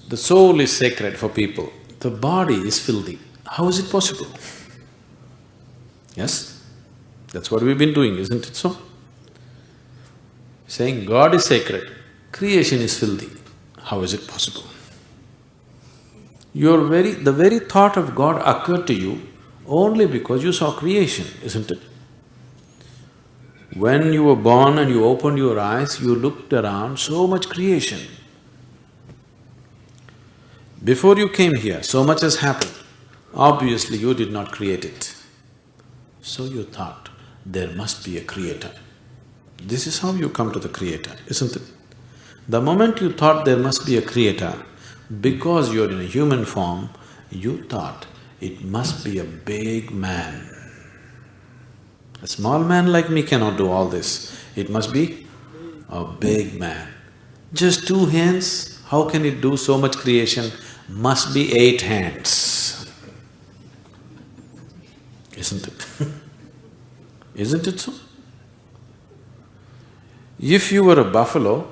The soul is sacred for people, the body is filthy. How is it possible? Yes? That's what we've been doing, isn't it so? Saying God is sacred, creation is filthy. How is it possible? The very thought of God occurred to you only because you saw creation, isn't it? When you were born and you opened your eyes, you looked around, so much creation. Before you came here, so much has happened. Obviously, you did not create it. So you thought, there must be a creator. This is how you come to the creator, isn't it? The moment you thought there must be a creator, because you're in a human form, you thought it must be a big man. A small man like me cannot do all this. It must be a big man. Just 2 hands, how can it do so much creation? Must be 8 hands. Isn't it? Isn't it so? If you were a buffalo,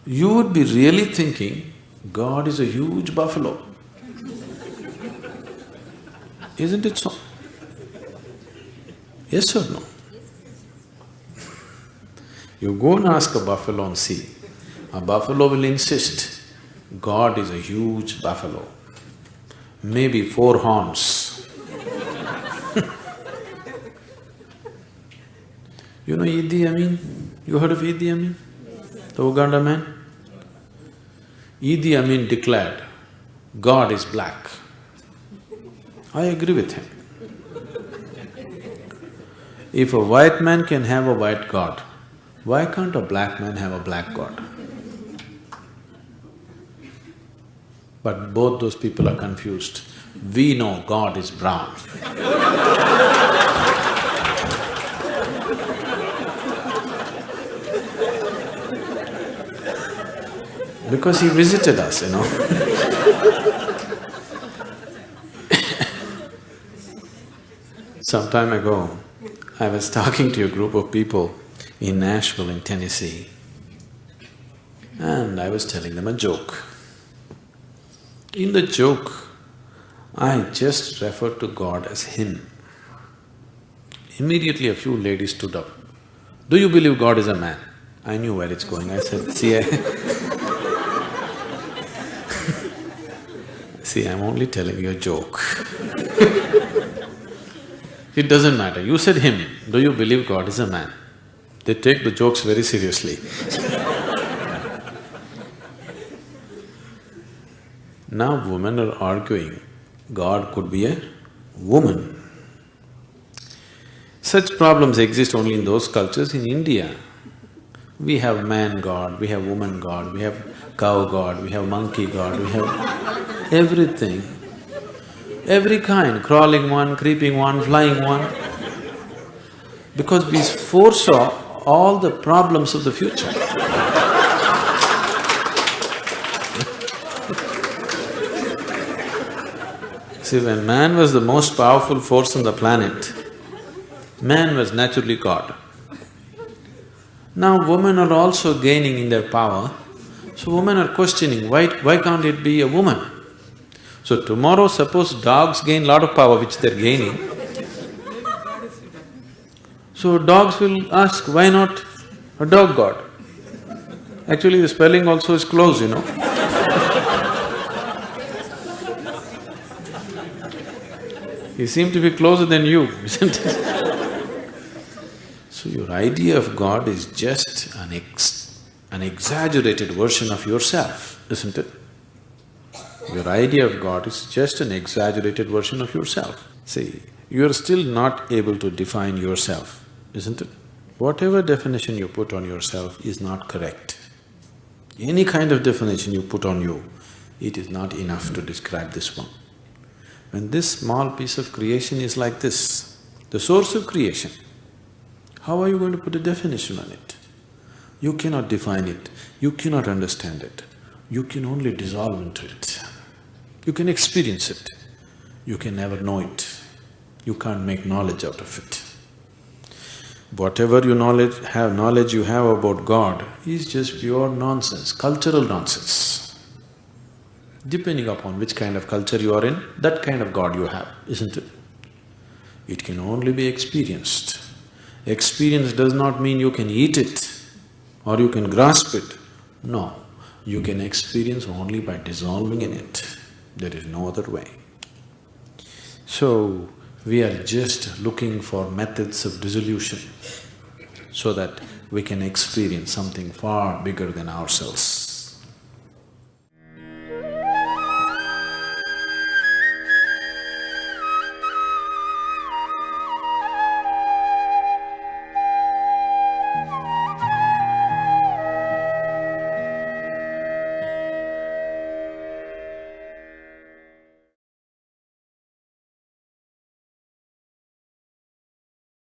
you would be really thinking, God is a huge buffalo. Isn't it so? Yes or no? You go and ask a buffalo and see, a buffalo will insist, God is a huge buffalo, maybe 4 horns. You know Idi Amin? You heard of Idi Amin? The Uganda man? Idi Amin declared, God is black. I agree with him. If a white man can have a white God, why can't a black man have a black God? But both those people are confused. We know God is brown. Because he visited us, you know. Some time ago, I was talking to a group of people in Nashville in Tennessee, and I was telling them a joke. In the joke, I just referred to God as Him. Immediately a few ladies stood up. Do you believe God is a man? I knew where it's going. I said, See, I'm only telling you a joke. It doesn't matter. You said Him. Do you believe God is a man? They take the jokes very seriously. Now women are arguing, God could be a woman. Such problems exist only in those cultures. In India, we have man God, we have woman God, we have cow God, we have monkey God, we have everything. Every kind, crawling one, creeping one, flying one. Because we foresaw all the problems of the future. See, when man was the most powerful force on the planet, man was naturally God. Now women are also gaining in their power, so women are questioning, why can't it be a woman? So tomorrow suppose dogs gain lot of power which they're gaining, so dogs will ask, why not a dog god? Actually the spelling also is close, you know. He seemed to be closer than you, isn't it? So your idea of God is just an exaggerated version of yourself, isn't it? Your idea of God is just an exaggerated version of yourself. See, you are still not able to define yourself, isn't it? Whatever definition you put on yourself is not correct. Any kind of definition you put on you, it is not enough to describe this one. When this small piece of creation is like this, the source of creation, how are you going to put a definition on it? You cannot define it, you cannot understand it, you can only dissolve into it. You can experience it, you can never know it, you can't make knowledge out of it. Whatever knowledge you have about God is just pure nonsense, cultural nonsense. Depending upon which kind of culture you are in, that kind of God you have, isn't it? It can only be experienced. Experience does not mean you can eat it or you can grasp it. No, you can experience only by dissolving in it. There is no other way. So, we are just looking for methods of dissolution so that we can experience something far bigger than ourselves.